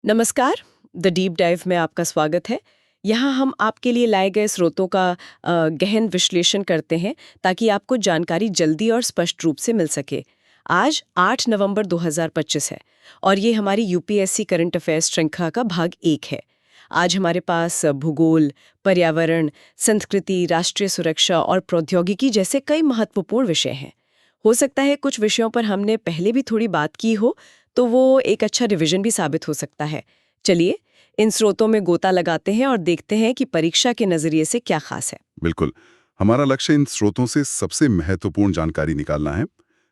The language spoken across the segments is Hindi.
नमस्कार। द डीप डाइव में आपका स्वागत है। यहाँ हम आपके लिए लाए गए स्रोतों का गहन विश्लेषण करते हैं ताकि आपको जानकारी जल्दी और स्पष्ट रूप से मिल सके। आज 8 नवंबर 2025 है और ये हमारी यूपीएससी करंट अफेयर्स श्रृंखला का भाग 1 है। आज हमारे पास भूगोल, पर्यावरण, संस्कृति, राष्ट्रीय सुरक्षा और प्रौद्योगिकी जैसे कई महत्वपूर्ण विषय हैं। हो सकता है कुछ विषयों पर हमने पहले भी थोड़ी बात की हो, तो वो एक अच्छा रिवीजन भी साबित हो सकता है। चलिए इन स्रोतों में गोता लगाते हैं और देखते हैं कि परीक्षा के नजरिए से क्या खास है। बिल्कुल। हमारा लक्ष्य इन स्रोतों से सबसे महत्वपूर्ण जानकारी निकालना है,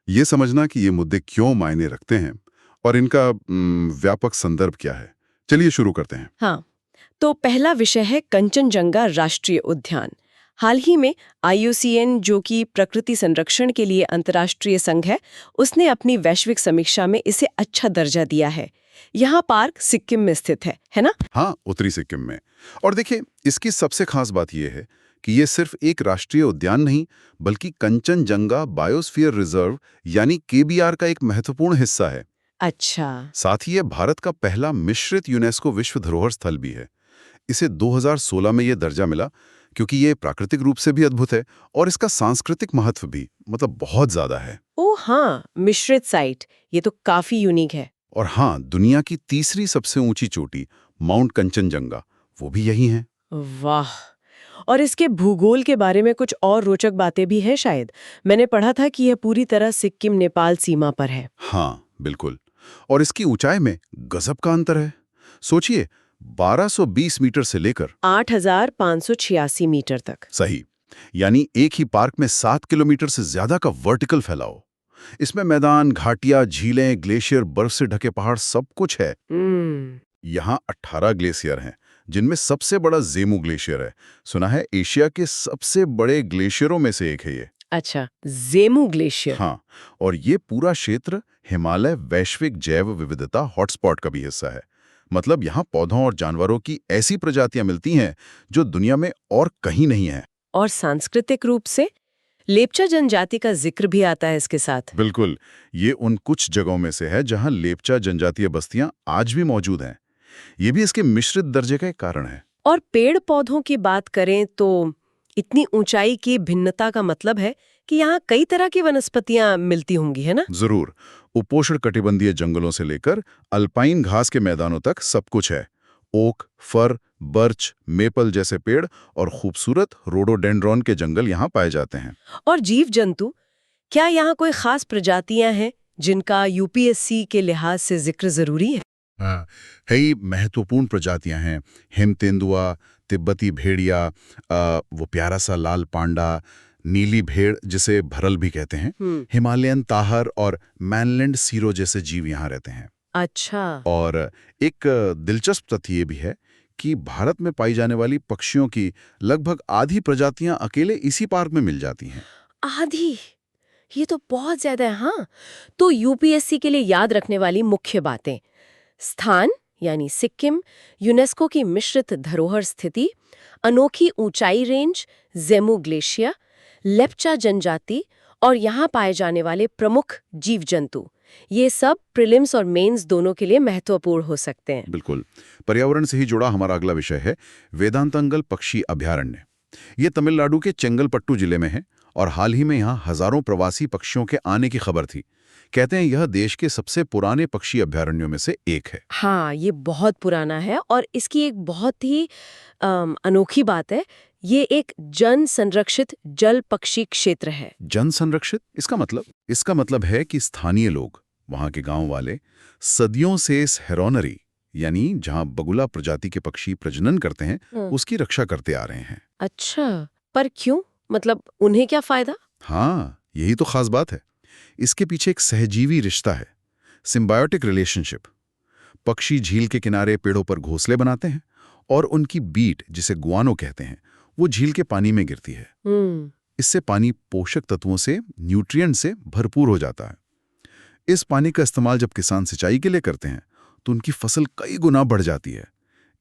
ये समझना कि ये मुद्दे क्यों मायने रखते हैं और इनका व्यापक संदर्भ क्या है। चलिए शुरू करते हैं। हाँ, तो पहला विषय है कंचनजंगा राष्ट्रीय उद्यान। हाल ही में IUCN, जो कि प्रकृति संरक्षण के लिए अंतर्राष्ट्रीय संघ है, उसने अपनी वैश्विक समीक्षा में इसे अच्छा दर्जा दिया है। यहाँ पार्क सिक्किम में स्थित है ना? हाँ, उत्तरी सिक्किम में। और देखिए, इसकी सबसे खास बात यह है कि ये सिर्फ एक राष्ट्रीय उद्यान नहीं, बल्कि कंचनजंगा बायोस्फीयर रिजर्व यानी KBR का एक महत्वपूर्ण हिस्सा है। अच्छा। साथ ही ये भारत का पहला मिश्रित यूनेस्को विश्व धरोहर स्थल भी है। इसे 2016 में ये दर्जा मिला क्योंकि ये प्राकृतिक रूप से भी अद्भुत है और इसका सांस्कृतिक महत्व भी बहुत ज्यादा है। ओ हाँ, मिश्रित साइट, ये तो काफी यूनिक है। और हाँ, दुनिया की तीसरी सबसे ऊंची चोटी माउंट कंचनजंगा वो भी यही है। वाह। और इसके भूगोल के बारे में कुछ और रोचक बातें भी हैं शायद। मैंने पढ़ा था कि यह पूरी तरह सिक्किम नेपाल सीमा पर है। हाँ, बिल्कुल। और इसकी ऊंचाई में गजब का अंतर है। सोचिए, 1220 मीटर से लेकर 8,586 मीटर तक। सही, यानी एक ही पार्क में 7 किलोमीटर से ज्यादा का वर्टिकल फैलाव। इसमें मैदान, घाटियां, झीलें, ग्लेशियर, बर्फ से ढके पहाड़ सब कुछ है। यहाँ 18 ग्लेशियर हैं, जिनमें सबसे बड़ा जेमू ग्लेशियर है। सुना है एशिया के सबसे बड़े ग्लेशियरों में से एक है ये। अच्छा, जेमू ग्लेशियर। हाँ, और ये पूरा क्षेत्र हिमालय वैश्विक जैव विविधता हॉटस्पॉट का भी हिस्सा है। मतलब यहाँ पौधों और जानवरों की ऐसी प्रजातियां मिलती हैं जो दुनिया में और कहीं नहीं है। और सांस्कृतिक रूप से लेप्चा जनजाति का जिक्र भी आता है इसके साथ। बिल्कुल, ये उन कुछ जगहों में से है जहाँ लेप्चा जनजातीय बस्तियां आज भी मौजूद हैं। ये भी इसके मिश्रित दर्जे का एक कारण है। और पेड़ पौधों की बात करें तो इतनी ऊंचाई की भिन्नता का मतलब है कि यहाँ कई तरह की वनस्पतियां मिलती होंगी, है ना? जरूर। उपोष्ण कटिबंधीय जंगलों से लेकर अल्पाइन घास के मैदानों तक सब कुछ है। ओक, फर, बर्च, मेपल जैसे पेड़ और खूबसूरत रोडोडेंड्रॉन के जंगल यहाँ पाए जाते हैं। और जीव जंतु, क्या यहाँ कोई खास प्रजातियां हैं जिनका यूपीएससी के लिहाज से जिक्र जरूरी है? हाँ, कई महत्वपूर्ण प्रजातियां हैं। हिम तेंदुआ, तिब्बती भेड़िया, वो प्यारा सा लाल पांडा, नीली भेड़ जिसे भरल भी कहते हैं, हिमालयन ताहर और मैनलैंड सीरो जैसे जीव यहाँ रहते हैं। अच्छा। और एक दिलचस्प तथ्य ये भी है कि भारत में पाई जाने वाली पक्षियों की लगभग आधी प्रजातियां अकेले इसी पार्क में मिल जाती हैं। आधी? ये तो बहुत ज्यादा है। हाँ, तो यूपीएससी के लिए याद रखने वाली मुख्य बातें: स्थान यानी सिक्किम, यूनेस्को की मिश्रित धरोहर स्थिति, अनोखी ऊंचाई रेंज जेमू ग्लेशियर, लेप्चा जनजाति और यहाँ पाए जाने वाले प्रमुख जीव जंतु। ये सब प्रीलिम्स और मेंस दोनों के लिए महत्वपूर्ण हो सकते हैं। बिल्कुल। पर्यावरण से ही जुड़ा हमारा अगला विषय है वेदांतंगल पक्षी अभयारण्य। ये तमिलनाडु के चेंगलपट्टू जिले में है और हाल ही में यहाँ हजारों प्रवासी पक्षियों के आने की खबर थी। कहते हैं यह देश के सबसे पुराने पक्षी अभयारण्यों में से एक है। हाँ, ये बहुत पुराना है और इसकी एक बहुत ही अनोखी बात है, ये एक जन संरक्षित जल पक्षी क्षेत्र है। जन संरक्षित? इसका मतलब है कि स्थानीय लोग, वहां के गांव वाले, सदियों से इस हेरोनरी यानी जहां बगुला प्रजाति के पक्षी प्रजनन करते हैं, उसकी रक्षा करते आ रहे हैं। अच्छा, पर क्यों? मतलब उन्हें क्या फायदा? हाँ, यही तो खास बात है। इसके पीछे एक सहजीवी रिश्ता है, सिम्बायोटिक रिलेशनशिप। पक्षी झील के किनारे पेड़ों पर घोंसले बनाते हैं और उनकी बीट, जिसे गुआनो कहते हैं, वो झील के पानी में गिरती है। इससे पानी पोषक तत्वों से, न्यूट्रिएंट से भरपूर हो जाता है। इस पानी का इस्तेमाल जब किसान सिंचाई के लिए करते हैं तो उनकी फसल कई गुना बढ़ जाती है।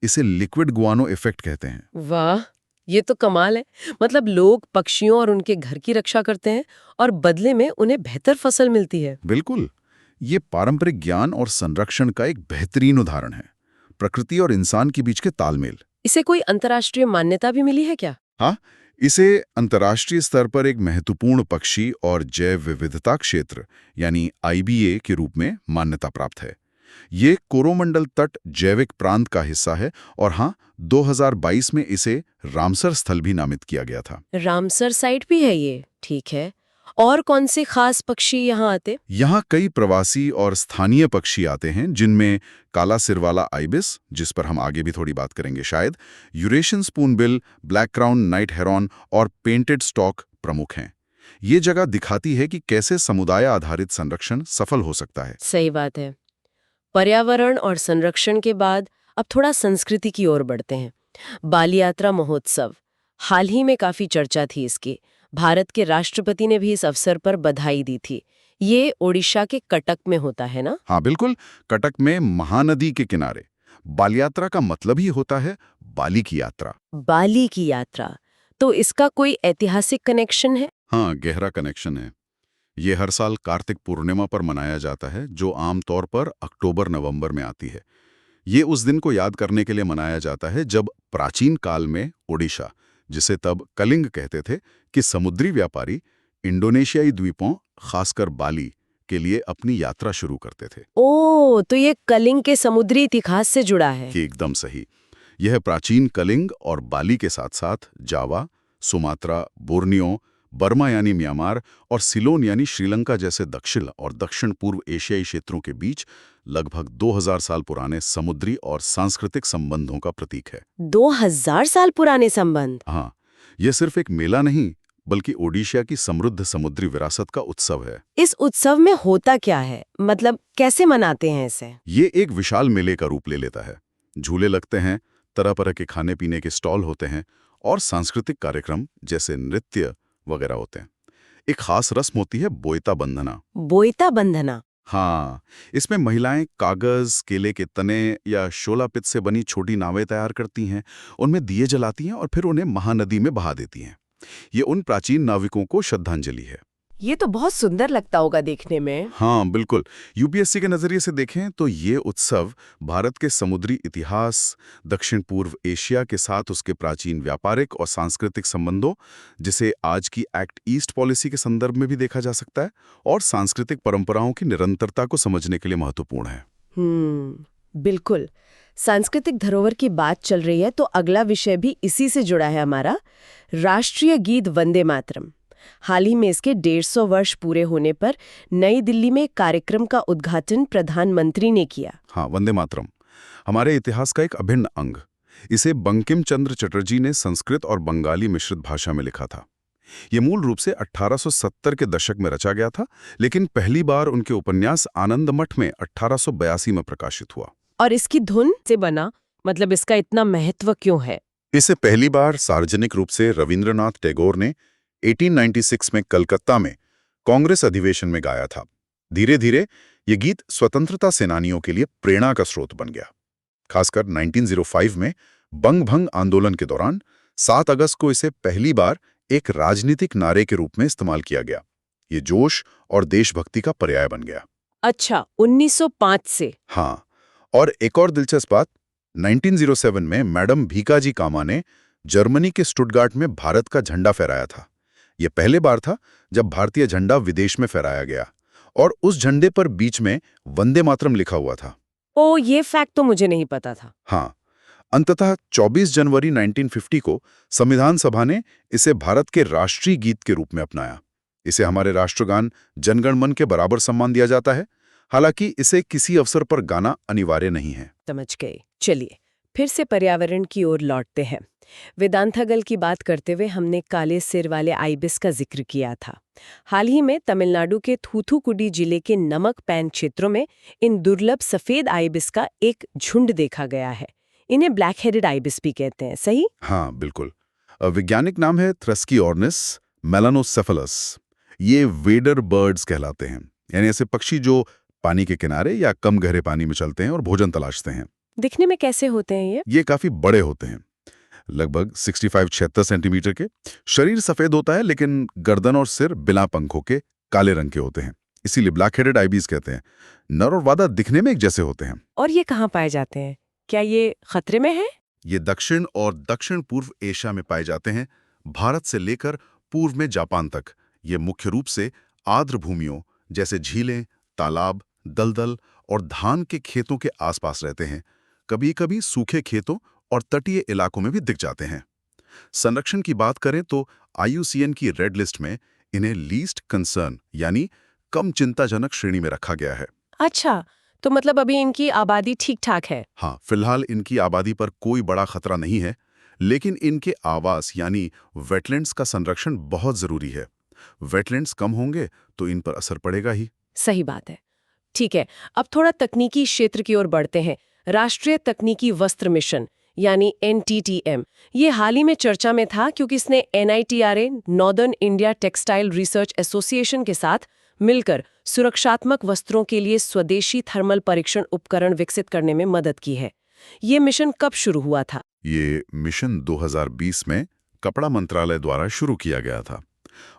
इसे लिक्विड गुआनो इफेक्ट कहते हैं। वाह, ये तो कमाल है। मतलब लोग पक्षियों और उनके घर की रक्षा करते हैं और बदले में उन्हें बेहतर फसल मिलती है। बिल्कुल, ये पारंपरिक ज्ञान और संरक्षण का एक बेहतरीन उदाहरण है। प्रकृति और इंसान के बीच के तालमेल। इसे कोई अंतर्राष्ट्रीय मान्यता भी मिली है क्या? हाँ, इसे अंतर्राष्ट्रीय स्तर पर एक महत्वपूर्ण पक्षी और जैव विविधता क्षेत्र यानी IBA के रूप में मान्यता प्राप्त है। ये कोरोमंडल तट जैविक प्रांत का हिस्सा है और हाँ, 2022 में इसे रामसर स्थल भी नामित किया गया था। रामसर साइट भी है ये, ठीक है। और कौन से खास पक्षी यहाँ आते? यहाँ कई प्रवासी और स्थानीय पक्षी आते हैं, जिनमें काला सिरवाला आइबिस, जिस पर हम आगे भी थोड़ी बात करेंगे शायद, Eurasian Spoonbill, black crown night heron और पेंटेड स्टॉक प्रमुख हैं। ये जगह दिखाती है कि कैसे समुदाय आधारित संरक्षण सफल हो सकता है। सही बात है। पर्यावरण और संरक्षण के बाद अब थोड़ा संस्कृति की ओर बढ़ते हैं। बाली यात्रा महोत्सव, हाल ही में काफी चर्चा थी इसकी। भारत के राष्ट्रपति ने भी इस अवसर पर बधाई दी थी। ये ओडिशा के कटक में होता है ना? हाँ बिल्कुल, कटक में महानदी के किनारे। बाली यात्रा का मतलब ही होता है बाली की यात्रा। बाली की यात्रा, तो इसका कोई ऐतिहासिक कनेक्शन है? हाँ, गहरा कनेक्शन है। ये हर साल कार्तिक पूर्णिमा पर मनाया जाता है, जो आमतौर पर अक्टूबर-नवंबर में आती है। ये उस दिन को याद करने के लिए मनाया जाता है जब प्राचीन काल में ओडिशा, जिसे तब कलिंग कहते थे, कि समुद्री व्यापारी इंडोनेशियाई द्वीपों, खासकर बाली के लिए अपनी यात्रा शुरू करते थे। ओह, तो ये कलिंग के समुद्री इतिहास से जुड़ा है। कि एकदम सही। यह प्राचीन कलिंग और बाली के साथ साथ जावा, सुमात्रा, बोर्नियो, बर्मा यानी म्यांमार और सिलोन यानी श्रीलंका जैसे दक्षिण और दक्षिण पूर्व एशियाई क्षेत्रों के बीच लगभग 2000 साल पुराने समुद्री और सांस्कृतिक संबंधों का प्रतीक है। 2000 साल पुराने संबंध? हाँ, यह सिर्फ एक मेला नहीं, बल्कि ओडिशा की समृद्ध समुद्री विरासत का उत्सव है। इस उत्सव में होता क्या है? मतलब कैसे मनाते हैं इसे? ये एक विशाल मेले का रूप ले लेता है। झूले लगते हैं, तरह तरह के खाने पीने के स्टॉल होते हैं और सांस्कृतिक कार्यक्रम जैसे नृत्य वगैरह होते हैं। एक खास रस्म होती है बोयता बंधना। बोयता बंधना? हाँ, इसमें महिलाएं कागज, केले के तने या शोला पित्त से बनी छोटी नावें तैयार करती हैं, उनमें दिए जलाती हैं और फिर उन्हें महानदी में बहा देती हैं। ये उन प्राचीन नाविकों को श्रद्धांजलि है। ये तो बहुत सुंदर लगता होगा देखने में। हाँ बिल्कुल, UPSC के नजरिए से देखें तो ये उत्सव भारत के समुद्री इतिहास, दक्षिण पूर्व एशिया के साथ उसके प्राचीन व्यापारिक और सांस्कृतिक संबंधों, जिसे आज की एक्ट ईस्ट पॉलिसी के संदर्भ में भी देखा जा सकता है, और सांस्कृतिक परंपराओं की निरंतरता को समझने के लिए महत्वपूर्ण है। बिल्कुल। सांस्कृतिक धरोहर की बात चल रही है तो अगला विषय भी इसी से जुड़ा है हमारा, राष्ट्रीय गीत वंदे मातरम। हाल ही में इसके 150 वर्ष पूरे होने पर नई दिल्ली में कार्यक्रम का उद्घाटन प्रधानमंत्री ने किया। हाँ, वंदे मातरम हमारे इतिहास का एक अभिन्न अंग। इसे बंकिम चंद्र चटर्जी ने संस्कृत और बंगाली मिश्रित भाषा में लिखा था। ये मूल रूप से 1870 के दशक में रचा गया था, लेकिन पहली बार उनके उपन्यास आनंद मठ में 1882 में प्रकाशित हुआ। और इसकी धुन से बना, मतलब इसका इतना महत्व क्यों है? इसे पहली बार सार्वजनिक रूप से रविंद्रनाथ टैगोर ने 1896 में कलकत्ता में कांग्रेस अधिवेशन में गाया था। धीरे धीरे ये गीत स्वतंत्रता सेनानियों के लिए प्रेरणा का स्रोत बन गया। खासकर 1905 में बंग भंग आंदोलन के दौरान 7 अगस्त को इसे पहली बार एक राजनीतिक नारे के रूप में इस्तेमाल किया गया। ये जोश और देशभक्ति का पर्याय बन गया। अच्छा, 1905 से? हाँ, और एक और दिलचस्प बात, 1907 में मैडम भीकाजी कामा ने जर्मनी के स्टुटगार्ट में भारत का झंडा फहराया था। यह पहले बार था जब भारतीय झंडा विदेश में फहराया गया, और उस झंडे पर बीच में वंदे मातरम लिखा हुआ था। ओ, ये फैक्ट तो मुझे नहीं पता था। हाँ, अंततः 24 जनवरी 1950 को संविधान सभा ने इसे भारत के राष्ट्रीय गीत के रूप में अपनाया। इसे हमारे राष्ट्रगान जनगण मन के बराबर सम्मान दिया जाता है, हालांकि इसे किसी अवसर पर गाना अनिवार्य नहीं है। समझ गए। चलिए फिर से पर्यावरण की ओर लौटते हैं। वेदांतागल की बात करते हुए हमने काले सिर वाले आइबिस का जिक्र किया था। हाल ही में तमिलनाडु के थूथुकुडी जिले के नमक पैन क्षेत्रों में इन दुर्लभ सफेद आइबिस का एक झुंड देखा गया है। इन्हें ब्लैक हेडेड आइबिस भी कहते हैं, सही? हाँ बिल्कुल। वैज्ञानिक नाम है थ्रस्कियोर्निस मेलानोसेफेलस। ये वेडर बर्ड्स कहलाते हैं, यानी ऐसे पक्षी जो पानी के किनारे या कम गहरे पानी में चलते हैं और भोजन तलाशते हैं। दिखने में कैसे होते हैं ये काफी बड़े होते हैं, लगभग 65-76 सेंटीमीटर के। शरीर सफेद होता है, लेकिन गर्दन और सिर बिना पंखों के काले रंग के होते हैं, इसीलिए ब्लैक हेडेड आइबिस कहते हैं। नर और मादा दिखने में एक जैसे होते हैं। और ये कहाँ पाए जाते हैं? क्या ये खतरे में है? ये दक्षिण और दक्षिण पूर्व एशिया में पाए जाते हैं, भारत से लेकर पूर्व में जापान तक। ये मुख्य रूप से आर्द्र भूमियों जैसे झीलें, तालाब, दलदल और धान के खेतों के आसपास रहते हैं। कभी कभी सूखे खेतों और तटीय इलाकों में भी दिख जाते हैं। संरक्षण की बात करें तो IUCN की रेड लिस्ट में इन्हें लीस्ट कंसर्न यानी कम चिंताजनक श्रेणी में रखा गया है। अच्छा, तो मतलब अभी इनकी आबादी ठीक ठाक है। हाँ, फिलहाल इनकी आबादी पर कोई बड़ा खतरा नहीं है, लेकिन इनके आवास यानी वेटलैंड्स का संरक्षण बहुत जरूरी है। वेटलैंड्स कम होंगे तो इन पर असर पड़ेगा ही। सही बात है। ठीक है, अब थोड़ा तकनीकी क्षेत्र की ओर बढ़ते हैं। राष्ट्रीय तकनीकी वस्त्र मिशन यानी NTTM, ये हाल ही में चर्चा में था क्योंकि इसने NITRA northern India textile research association के साथ मिलकर सुरक्षात्मक वस्त्रों के लिए स्वदेशी थर्मल परीक्षण उपकरण विकसित करने में मदद की है। ये मिशन कब शुरू हुआ था? ये मिशन 2020 में कपड़ा मंत्रालय द्वारा शुरू किया गया था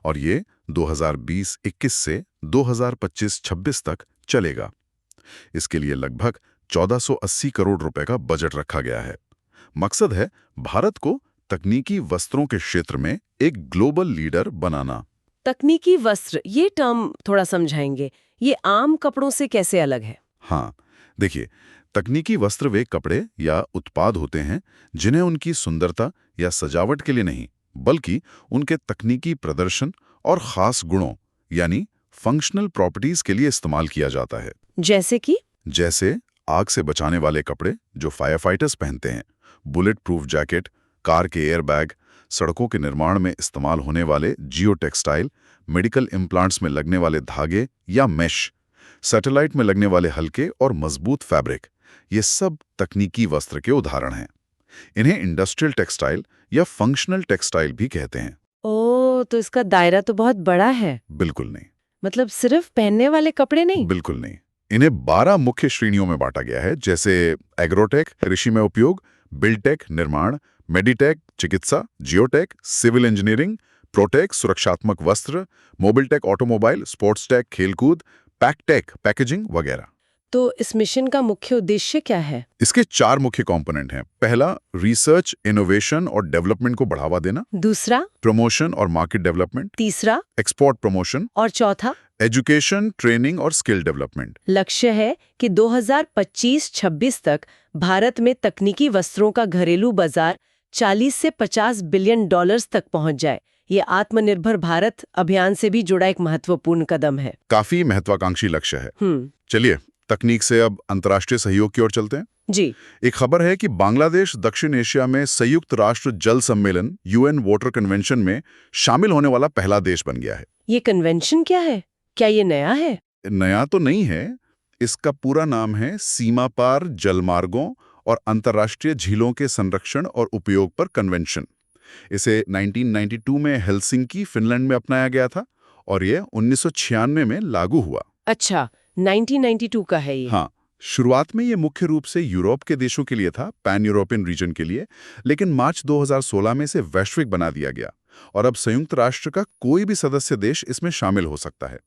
और ये 2020-21 से 2025-26 तक चलेगा। इसके लिए लगभग 1480 करोड़ रुपए का बजट रखा गया है। मकसद है भारत को तकनीकी वस्त्रों के क्षेत्र में एक ग्लोबल लीडर बनाना। तकनीकी वस्त्र, ये टर्म थोड़ा समझाएंगे। ये आम कपड़ों से कैसे अलग है? हाँ, देखिए, तकनीकी वस्त्र वे कपड़े या उत्पाद होते हैं जिन्हें उनकी सुंदरता या सजावट के लिए नहीं, बल्कि उनके तकनीकी प्रदर्शन और खास गुणों यानी फंक्शनल प्रॉपर्टीज के लिए इस्तेमाल किया जाता है। जैसे कि? जैसे आग से बचाने वाले कपड़े जो फायर फाइटर्स पहनते हैं, बुलेट प्रूफ जैकेट, कार के एयरबैग, सड़कों के निर्माण में इस्तेमाल होने वाले जियो टेक्सटाइल, मेडिकल इम्प्लांट्स में लगने वाले धागे या मेश, सैटेलाइट में लगने वाले हल्के और मजबूत फैब्रिक, ये सब तकनीकी वस्त्र के उदाहरण हैं। इन्हें इंडस्ट्रियल टेक्सटाइल या फंक्शनल टेक्सटाइल भी कहते हैं। ओह, तो इसका दायरा तो बहुत बड़ा है। बिल्कुल नहीं। मतलब सिर्फ पहनने वाले कपड़े नहीं? बिल्कुल नहीं। इन्हें 12 मुख्य श्रेणियों में बांटा गया है, जैसे एग्रोटेक कृषि में उपयोग, बिल्डटेक निर्माण, मेडिटेक चिकित्सा, जियोटेक सिविल इंजीनियरिंग, प्रोटेक सुरक्षात्मक वस्त्र, मोबिलटेक ऑटोमोबाइल, स्पोर्ट्स टेक खेलकूद, पैकटेक पैकेजिंग वगैरह। तो इस मिशन का मुख्य उद्देश्य क्या है? इसके 4 मुख्य कंपोनेंट हैं। पहला, रिसर्च, इनोवेशन और डेवलपमेंट को बढ़ावा देना। दूसरा? प्रमोशन और मार्केट डेवलपमेंट। तीसरा? Export promotion. और चौथा? एजुकेशन, ट्रेनिंग और स्किल डेवलपमेंट। लक्ष्य है कि 2025-26 तक भारत में तकनीकी वस्त्रों का घरेलू बाजार 40 से 50 बिलियन डॉलर्स तक पहुंच जाए। ये आत्मनिर्भर भारत अभियान से भी जुड़ा एक महत्वपूर्ण कदम है। काफी महत्वाकांक्षी लक्ष्य है। चलिए, तकनीक से अब अंतर्राष्ट्रीय सहयोग की ओर चलते हैं। जी। एक खबर है कि बांग्लादेश दक्षिण एशिया में संयुक्त राष्ट्र जल सम्मेलन UN वाटर कन्वेंशन में शामिल होने वाला पहला देश बन गया है। ये कन्वेंशन क्या है? क्या ये नया है? नया तो नहीं है। इसका पूरा नाम है सीमा पार जलमार्गों और अंतर्राष्ट्रीय झीलों के संरक्षण और उपयोग पर कन्वेंशन। इसे 1992 में हेलसिंकी फिनलैंड में अपनाया गया था और ये 1996 में लागू हुआ। अच्छा, 1992 का है ये? हाँ, शुरुआत में ये मुख्य रूप से यूरोप के देशों के लिए था, पैन यूरोपियन रीजन के लिए, लेकिन मार्च 2016 में इसे वैश्विक बना दिया गया और अब संयुक्त राष्ट्र का कोई भी सदस्य देश इसमें शामिल हो सकता है।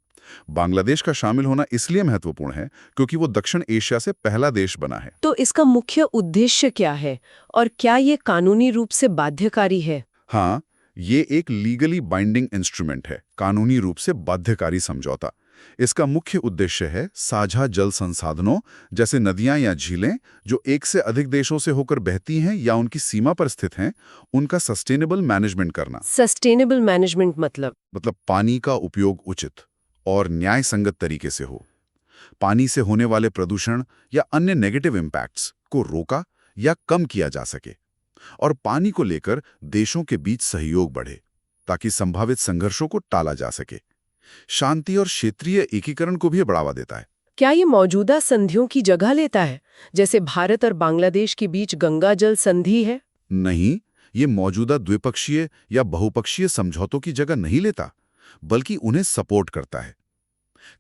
बांग्लादेश का शामिल होना इसलिए महत्वपूर्ण है क्योंकि वो दक्षिण एशिया से पहला देश बना है। तो इसका मुख्य उद्देश्य क्या है और क्या ये कानूनी रूप से बाध्यकारी है? हाँ, ये एक लीगली बाइंडिंग इंस्ट्रूमेंट है, कानूनी रूप से बाध्यकारी समझौता। इसका मुख्य उद्देश्य है साझा जल संसाधनों जैसे नदियां या झीलें जो एक से अधिक देशों से होकर बहती हैं या उनकी सीमा पर स्थित हैं, उनका सस्टेनेबल मैनेजमेंट करना। सस्टेनेबल मैनेजमेंट मतलब पानी का उपयोग उचित और न्याय संगत तरीके से हो। पानी से होने वाले प्रदूषण या अन्य नेगेटिव इम्पैक्ट्स को रोका या कम किया जा सके और पानी को लेकर देशों के बीच सहयोग बढ़े ताकि संभावित संघर्षों को टाला जा सके। शांति और क्षेत्रीय एकीकरण को भी बढ़ावा देता है। क्या ये मौजूदा संधियों की जगह लेता है, जैसे भारत और बांग्लादेश के बीच गंगा जल संधि है? नहीं, ये मौजूदा द्विपक्षीय या बहुपक्षीय समझौतों की जगह नहीं लेता, बल्कि उन्हें सपोर्ट करता है।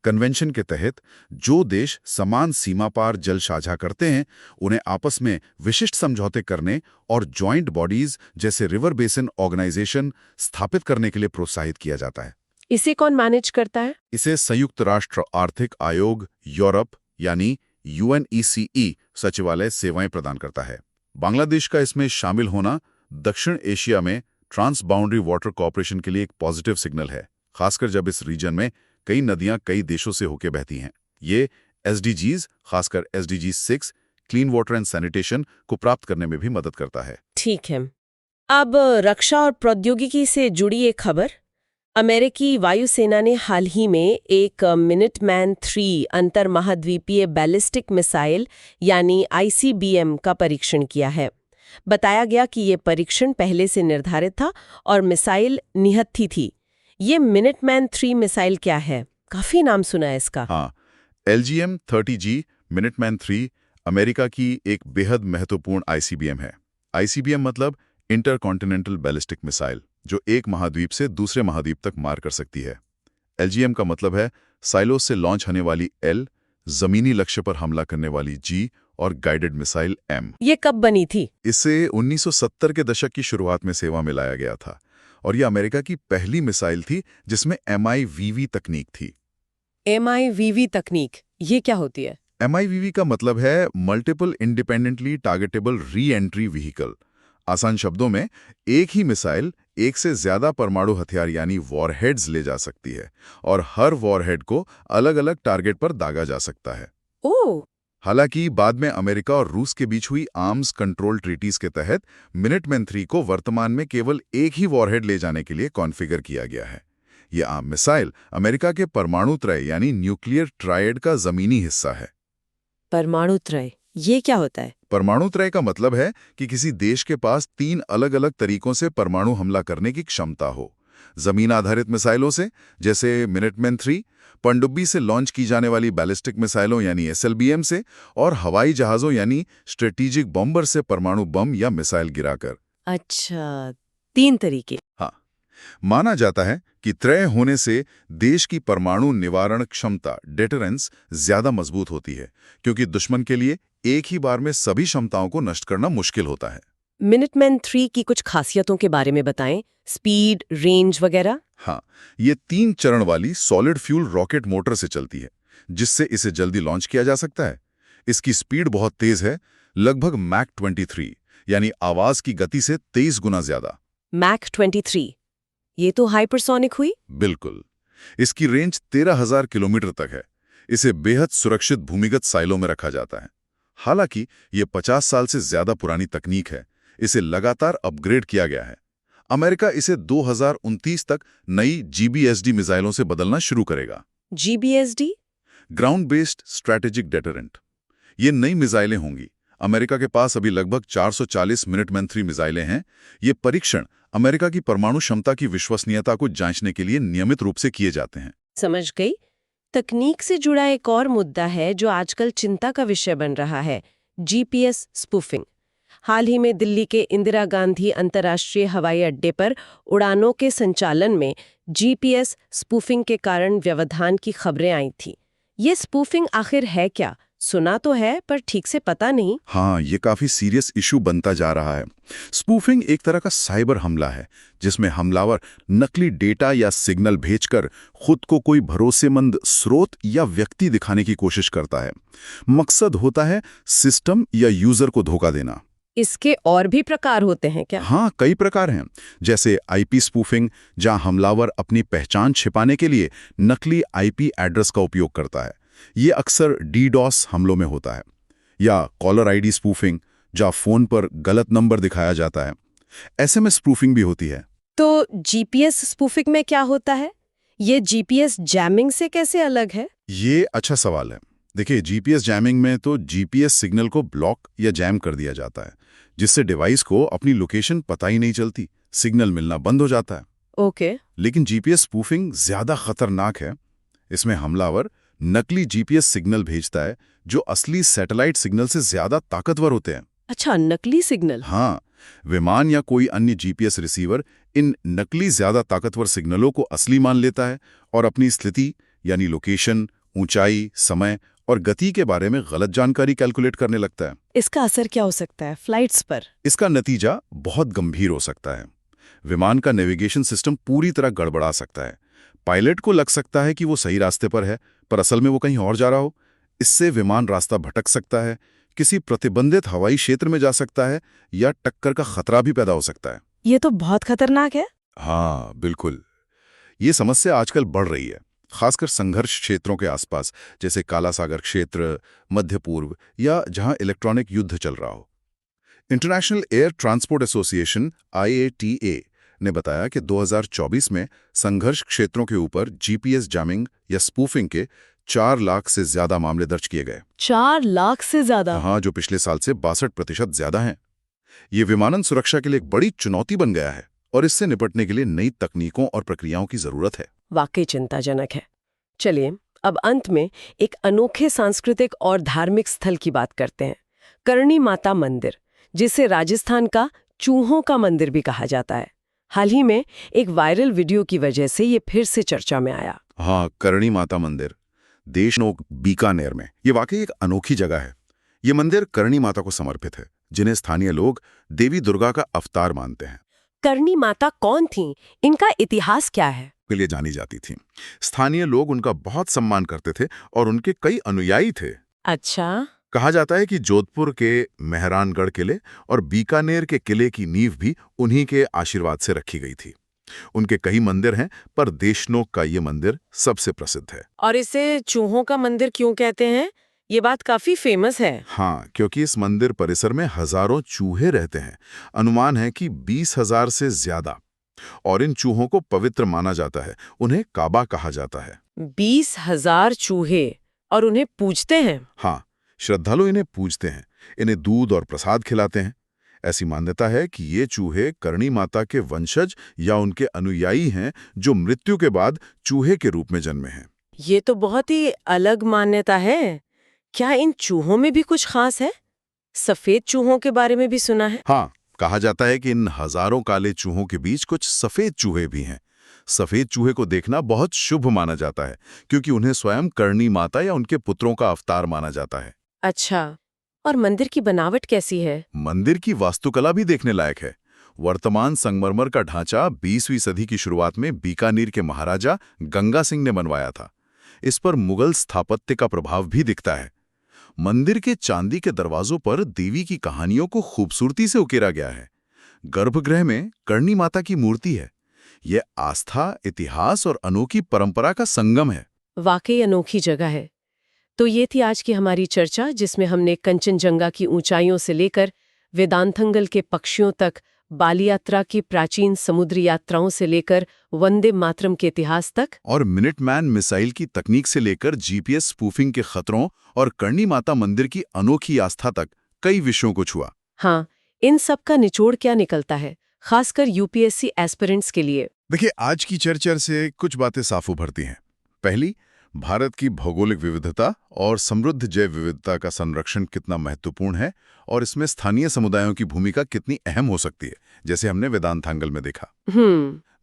कन्वेंशन के तहत जो देश समान सीमा पार जल साझा करते हैं, उन्हें आपस में विशिष्ट समझौते करने और जॉइंट बॉडीज जैसे रिवर बेसिन ऑर्गेनाइजेशन स्थापित करने के लिए प्रोत्साहित किया जाता है। इसे कौन मैनेज करता है? इसे संयुक्त राष्ट्र आर्थिक आयोग यूरोप यानी UNECE सचिवालय सेवाएं प्रदान करता है। बांग्लादेश का इसमें शामिल होना दक्षिण एशिया में ट्रांस बाउंड्री वाटर कोऑपरेशन के लिए एक पॉजिटिव सिग्नल है, खासकर जब इस रीजन में कई नदियां कई देशों से होकर बहती हैं। ये SDGs, खासकर SDG 6 clean water and sanitation को प्राप्त करने में भी मदद करता है। ठीक है। अब रक्षा और प्रौद्योगिकी से जुड़ी एक खबर। अमेरिकी वायुसेना ने हाल ही में एक मिनटमैन 3 अंतर महाद्वीपीय बैलिस्टिक मिसाइल यानी ICBM का परीक्षण किया है। बताया गया कि ये परीक्षण पहले से निर्धारित था और मिसाइल निहत्थी थी। ये मिनटमैन 3 मिसाइल क्या है? काफी नाम सुना है इसका। हाँ, LGM-30G मिनटमैन 3 अमेरिका की एक बेहद महत्वपूर्ण ICBM है। ICBM मतलब इंटरकॉन्टिनेंटल बैलिस्टिक मिसाइल, जो एक महाद्वीप से दूसरे महाद्वीप तक मार कर सकती है। LGM का मतलब है साइलोस से लॉन्च होने वाली L, जमीनी लक्ष्य पर हमला करने वाली G और गाइडेड मिसाइल M। ये कब बनी थी? इसे 1970 के दशक की शुरुआत में सेवा में लाया गया था और यह अमेरिका की पहली मिसाइल थी जिसमें MIVV तकनीक थी। MIVV तकनीक, ये क्या होती है? MIVV का मतलब है multiple independently targetable re entry vehicle. आसान शब्दों में, एक ही मिसाइल एक से ज्यादा परमाणु हथियार यानी वॉरहेड्स ले जा सकती है और हर वॉरहेड को अलग अलग टारगेट पर दागा जा सकता है। ओह! हालांकि बाद में अमेरिका और रूस के बीच हुई आर्म्स कंट्रोल ट्रीटीज के तहत मिनटमैन 3 को वर्तमान में केवल एक ही वॉरहेड ले जाने के लिए कॉन्फ़िगर किया गया है। यह आम मिसाइल अमेरिका के परमाणु त्रय यानी न्यूक्लियर ट्रायड का जमीनी हिस्सा है। परमाणु त्रय, ये क्या होता है? परमाणु त्रय का मतलब है कि किसी देश के पास 3 अलग-अलग तरीकों से परमाणु हमला करने की क्षमता हो। जमीन आधारित मिसाइलों से, जैसे मिनटमैन 3, पनडुब्बी से लॉन्च की जाने वाली बैलिस्टिक मिसाइलों यानी SLBM से, और हवाई जहाजों यानी स्ट्रेटेजिक बॉम्बर से परमाणु बम या मिसाइल गिराकर। अच्छा, 3 तरीके। हाँ, माना जाता है कि त्रय होने से देश की परमाणु निवारण क्षमता डेटरेंस ज्यादा मजबूत होती है, क्योंकि दुश्मन के लिए एक ही बार में सभी क्षमताओं को नष्ट करना मुश्किल होता है। मिनटमैन 3 की कुछ खासियतों के बारे में बताएं, स्पीड, रेंज वगैरह। हाँ, ये 3 चरण वाली सॉलिड फ्यूल रॉकेट मोटर से चलती है, जिससे इसे जल्दी लॉन्च किया जा सकता है। इसकी स्पीड बहुत तेज है, लगभग मैक 23, यानी आवाज की गति से 23 गुना ज्यादा। मैक 23, ये तो हाइपरसोनिक हुई। बिल्कुल। इसकी रेंज 13,000 किलोमीटर तक है। इसे बेहद सुरक्षित भूमिगत साइलों में रखा जाता है। हालांकि ये 50 साल से ज्यादा पुरानी तकनीक है, इसे लगातार अपग्रेड किया गया है। अमेरिका इसे 2029 तक नई GBSD मिसाइलों से बदलना शुरू करेगा। GBSD? Ground based strategic deterrent. ये नई मिसाइलें होंगी। अमेरिका के पास अभी लगभग 440 मिनटमैन 3 मिसाइलें हैं। ये परीक्षण अमेरिका की परमाणु क्षमता की विश्वसनीयता को जांचने के लिए नियमित रूप से किए जाते हैं। समझ गई। तकनीक से जुड़ा एक और मुद्दा है जो आजकल चिंता का विषय बन रहा है, GPS स्पूफिंग। हाल ही में दिल्ली के इंदिरा गांधी अंतर्राष्ट्रीय हवाई अड्डे पर उड़ानों के संचालन में GPS स्पूफिंग के कारण व्यवधान की खबरें आई थी। ये स्पूफिंग आखिर है क्या? सुना तो है, पर ठीक से पता नहीं। हाँ, ये काफी सीरियस इशू बनता जा रहा है। स्पूफिंग एक तरह का साइबर हमला है, जिसमें हमलावर नकली डेटा या सिग्नल भेजकर खुद को कोई भरोसेमंद स्रोत या व्यक्ति दिखाने की कोशिश करता है। मकसद होता है सिस्टम या यूजर को धोखा देना। इसके और भी प्रकार होते हैं क्या? हाँ, कई प्रकार हैं, जैसे IP स्पूफिंग, जहां हमलावर अपनी पहचान छिपाने के लिए नकली IP एड्रेस का उपयोग करता है। ये अक्सर DDoS हमलों में होता है। या कॉलर ID स्पूफिंग, जहां फोन पर गलत नंबर दिखाया जाता है। SMS स्पूफिंग भी होती है। तो GPS स्पूफिंग में क्या होता है? ये GPS जैमिंग से कैसे अलग है? ये अच्छा सवाल है। देखिए, GPS जैमिंग में तो GPS सिग्नल को ब्लॉक या जैम कर दिया जाता है, जिससे डिवाइस को अपनी लोकेशन पता ही नहीं चलती, सिग्नल मिलना बंद हो जाता है। ओके। लेकिन GPS स्पूफिंग ज्यादा खतरनाक है। इसमें हमलावर नकली GPS सिग्नल भेजता है, जो असली सैटेलाइट सिग्नल से ज्यादा ताकतवर होते हैं। अच्छा, नकली सिग्नल। हाँ, विमान या कोई अन्य GPS रिसीवर इन नकली ज्यादा ताकतवर सिग्नलों को असली मान लेता है और अपनी स्थिति यानी लोकेशन, ऊंचाई, समय और गति के बारे में गलत जानकारी कैलकुलेट करने लगता है। इसका असर क्या हो सकता है फ्लाइट्स पर? इसका नतीजा बहुत गंभीर हो सकता है। विमान का नेविगेशन सिस्टम पूरी तरह गड़बड़ा सकता है। पायलट को लग सकता है कि वो सही रास्ते पर है, पर असल में वो कहीं और जा रहा हो। इससे विमान रास्ता भटक सकता है, किसी प्रतिबंधित हवाई क्षेत्र में जा सकता है या टक्कर का खतरा भी पैदा हो सकता है। ये तो बहुत खतरनाक है। हाँ, बिल्कुल। ये समस्या आजकल बढ़ रही है, खासकर संघर्ष क्षेत्रों के आसपास, जैसे काला सागर क्षेत्र, मध्य पूर्व या जहां इलेक्ट्रॉनिक युद्ध चल रहा हो। International air transport association IATA ने बताया कि 2024 में संघर्ष क्षेत्रों के ऊपर GPS जैमिंग या स्पूफिंग के 4 लाख से ज्यादा मामले दर्ज किए गए। 4 लाख से ज्यादा? हाँ, जो पिछले साल से 62% ज्यादा हैं। ये विमानन सुरक्षा के लिए एक बड़ी चुनौती बन गया है और इससे निपटने के लिए नई तकनीकों और प्रक्रियाओं की जरूरत है। वाकई चिंताजनक है। चलिए अब अंत में एक अनोखे सांस्कृतिक और धार्मिक स्थल की बात करते हैं, करणी माता मंदिर, जिसे राजस्थान का चूहों का मंदिर भी कहा जाता है। हाल ही में एक वायरल वीडियो की वजह से ये फिर से चर्चा में आया। हाँ, करणी माता मंदिर देशनोक बीकानेर में। ये वाकई एक अनोखी जगह है। ये मंदिर करणी माता को समर्पित है, जिन्हें स्थानीय लोग देवी दुर्गा का अवतार मानते हैं। करणी माता कौन थीं? इनका इतिहास क्या है? के लिए जानी जाती थी। स्थानीय लोग उनका बहुत सम्मान करते थे और उनके कई अनुयायी थे। अच्छा। कहा जाता है कि जोधपुर के मेहरानगढ़ किले और बीकानेर के किले की नींव भी उन्हीं के आशीर्वाद से रखी गई थी। उनके कई मंदिर हैं, पर देशनोक का ये मंदिर सबसे प्रसिद्ध है। और इसे चूहों का मंदिर क्यों कहते हैं? ये बात काफी फेमस है। हाँ, क्योंकि इस मंदिर परिसर में हजारों चूहे रहते हैं। अनुमान है कि 20,000 से ज्यादा। और इन चूहों को पवित्र माना जाता है। उन्हें काबा कहा जाता है। 20,000 चूहे, और उन्हें पूजते हैं? हाँ, श्रद्धालु इन्हें पूजते हैं, इन्हें दूध और प्रसाद खिलाते हैं। ऐसी मान्यता है कि ये चूहे करणी माता के वंशज या उनके अनुयायी हैं, जो मृत्यु के बाद चूहे के रूप में जन्मे हैं। ये तो बहुत ही अलग मान्यता है। क्या इन चूहों में भी कुछ खास है? सफेद चूहों के बारे में भी सुना है। हाँ, कहा जाता है कि इन हजारों काले चूहों के बीच कुछ सफेद चूहे भी हैं। सफेद चूहे को देखना बहुत शुभ माना जाता है, क्योंकि उन्हें स्वयं करणी माता या उनके पुत्रों का अवतार माना जाता है। अच्छा, और मंदिर की बनावट कैसी है? मंदिर की वास्तुकला भी देखने लायक है। वर्तमान संगमरमर का ढांचा 20वीं सदी की शुरुआत में बीकानेर के महाराजा गंगा सिंह ने बनवाया था। इस पर मुगल स्थापत्य का प्रभाव भी दिखता है। मंदिर के चांदी के दरवाजों पर देवी की कहानियों को खूबसूरती से उकेरा गया है। गर्भगृह में करणी माता की मूर्ति है। यह आस्था, इतिहास और अनोखी परंपरा का संगम है। वाकई अनोखी जगह है। तो ये थी आज की हमारी चर्चा, जिसमें हमने कंचनजंगा की ऊंचाइयों से लेकर वेदांतंगल के पक्षियों तक, बाली यात्रा की प्राचीन समुद्री यात्राओं से लेकर वंदे मातरम के इतिहास तक, और मिनटमैन मिसाइल की तकनीक से लेकर GPS स्पूफिंग के खतरों और करणी माता मंदिर की अनोखी आस्था तक कई विषयों को छुआ। हाँ, इन सब का निचोड़ क्या निकलता है, खासकर UPSC एस्पिरेंट्स के लिए? देखिए, आज की चर्चा से कुछ बातें साफ उभरती हैं। पहली, भारत की भौगोलिक विविधता और समृद्ध जैव विविधता का संरक्षण कितना महत्वपूर्ण है और इसमें स्थानीय समुदायों की भूमिका कितनी अहम हो सकती है, जैसे हमने वेदांतांगल में देखा।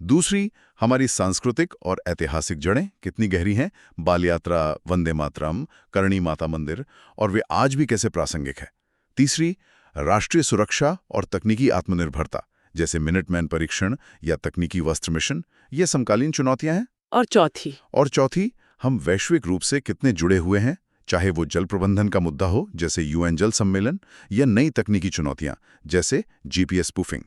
दूसरी, हमारी सांस्कृतिक और ऐतिहासिक जड़ें कितनी गहरी हैं। बाल यात्रा, वंदे मातरम, करणी माता मंदिर, और वे आज भी कैसे प्रासंगिक है। तीसरी, राष्ट्रीय सुरक्षा और तकनीकी आत्मनिर्भरता, जैसे मिनटमैन परीक्षण या तकनीकी वस्त्र मिशन, ये समकालीन चुनौतियां हैं। और चौथी, हम वैश्विक रूप से कितने जुड़े हुए हैं, चाहे वो जल प्रबंधन का मुद्दा हो, जैसे UN जल सम्मेलन, या नई तकनीकी चुनौतियां, जैसे GPS स्पूफिंग।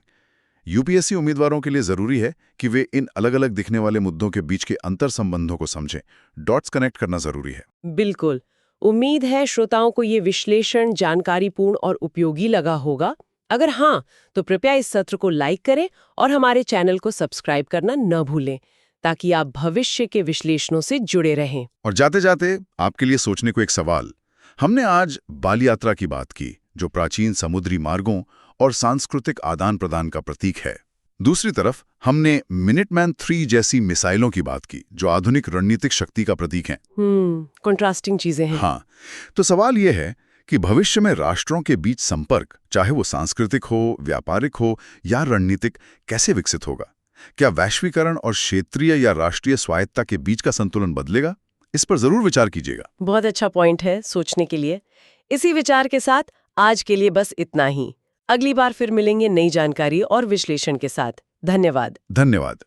UPSC उम्मीदवारों के लिए जरूरी है कि वे इन अलग अलग दिखने वाले मुद्दों के बीच के अंतर संबंधों को समझें। डॉट्स कनेक्ट करना जरूरी है। बिल्कुल। उम्मीद है श्रोताओं को ये विश्लेषण जानकारीपूर्ण और उपयोगी लगा होगा। अगर हाँ, तो कृपया इस सत्र को लाइक करें और हमारे चैनल को सब्सक्राइब करना न भूलें, ताकि आप भविष्य के विश्लेषणों से जुड़े रहें। और जाते जाते आपके लिए सोचने को एक सवाल। हमने आज बाल यात्रा की बात की, जो प्राचीन समुद्री मार्गों और सांस्कृतिक आदान प्रदान का प्रतीक है। दूसरी तरफ हमने मिनटमैन 3 जैसी मिसाइलों की बात की, जो आधुनिक रणनीतिक शक्ति का प्रतीक हैं। कंट्रास्टिंग चीजें हैं। हाँ, तो सवाल यह है कि भविष्य में राष्ट्रों के बीच संपर्क, चाहे वो सांस्कृतिक हो, व्यापारिक हो या रणनीतिक, कैसे विकसित होगा? क्या वैश्वीकरण और क्षेत्रीय या राष्ट्रीय स्वायत्तता के बीच का संतुलन बदलेगा? इस पर जरूर विचार कीजिएगा। बहुत अच्छा पॉइंट है सोचने के लिए। इसी विचार के साथ आज के लिए बस इतना ही। अगली बार फिर मिलेंगे नई जानकारी और विश्लेषण के साथ। धन्यवाद।